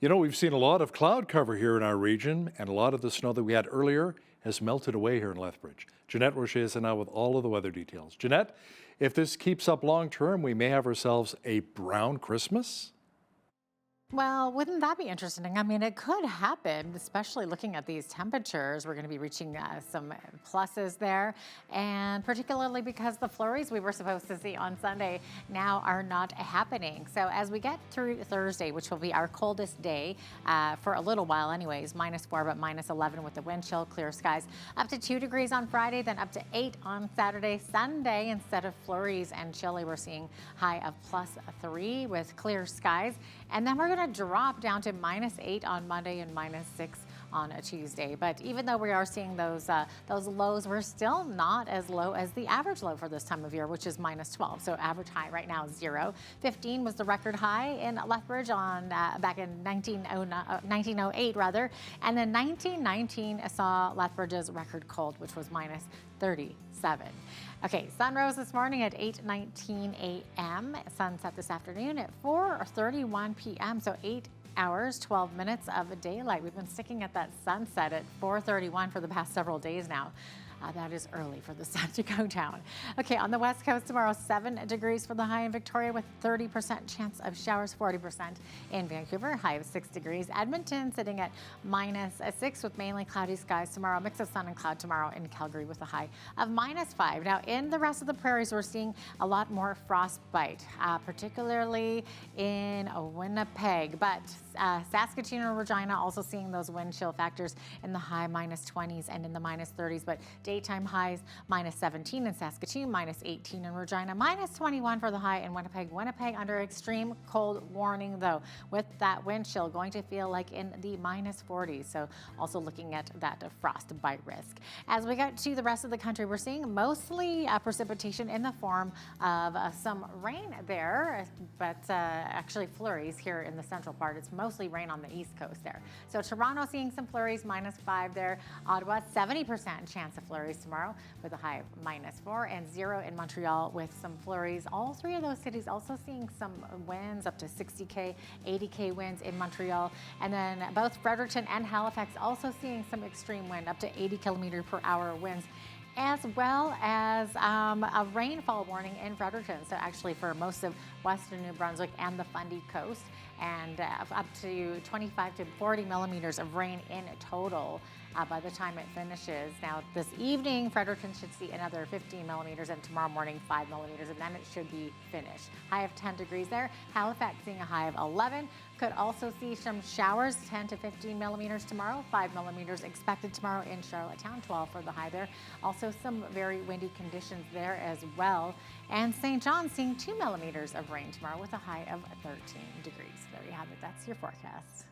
You know, we've seen a lot of cloud cover here in our region, and a lot of the snow that we had earlier has melted away here in Lethbridge. Jeanette Roche is now with all of the weather details. Jeanette, if this keeps up long term, we may have ourselves a brown Christmas. Well, wouldn't that be interesting? I mean, it could happen, especially looking at these temperatures. We're going to be reaching some pluses there, and particularly because the flurries we were supposed to see on Sunday now are not happening. So as we get through Thursday, which will be our coldest day for a little while anyways, -4 but -11 with the wind chill, clear skies, up to 2 degrees on Friday, then up to 8 on Saturday. Sunday, instead of flurries and chilly, we're seeing high of +3 with clear skies, and then we're going to drop down to -8 on Monday and -6 on a Tuesday. But even though we are seeing those lows, we're still not as low as the average low for this time of year, which is -12. So average high right now is 0. 15 was the record high in Lethbridge on back in 1908 rather, and then 1919 saw Lethbridge's record cold, which was -37. Okay, sun rose this morning at 8:19 a.m. Sunset this afternoon at 4:31 p.m. So 8 hours, 12 minutes of daylight. We've been sticking at that sunset at 4:31 for the past several days now. That is early for the sun to go down. Okay, on the west coast tomorrow, 7 degrees for the high in Victoria with 30% chance of showers, 40% in Vancouver, high of 6 degrees. Edmonton sitting at -6 with mainly cloudy skies tomorrow, mix of sun and cloud tomorrow in Calgary with a high of -5. Now in the rest of the prairies, we're seeing a lot more frostbite, particularly in Winnipeg, but Saskatoon and Regina also seeing those wind chill factors in the high -20s and in the -30s, but daytime highs -17 in Saskatoon, -18 in Regina, -21 for the high in Winnipeg. Winnipeg under extreme cold warning though, with that wind chill going to feel like in the -40s. So also looking at that frostbite risk. As we get to the rest of the country, we're seeing mostly precipitation in the form of some rain there, but actually flurries here in the central part. It's mostly rain on the east coast there. So Toronto seeing some flurries, -5 there. Ottawa, 70% chance of flurries tomorrow with a high of -4, and 0 in Montreal with some flurries. All three of those cities also seeing some winds up to 60k, 80k winds in Montreal, and then both Fredericton and Halifax also seeing some extreme wind up to 80 km/h winds, as well as a rainfall warning in Fredericton. So actually for most of western New Brunswick and the Fundy Coast, and up to 25 to 40 millimeters of rain in total by the time it finishes. Now this evening, Fredericton should see another 15 millimeters, and tomorrow morning 5 millimeters, and then it should be finished. High of 10 degrees there. Halifax seeing a high of 11. Could also see some showers, 10 to 15 millimeters tomorrow. 5 millimeters expected tomorrow in Charlottetown, 12 for the high there. Also some very windy conditions there as well. And St. John seeing 2 millimeters of rain tomorrow with a high of 13 degrees. There you have it. That's your forecast.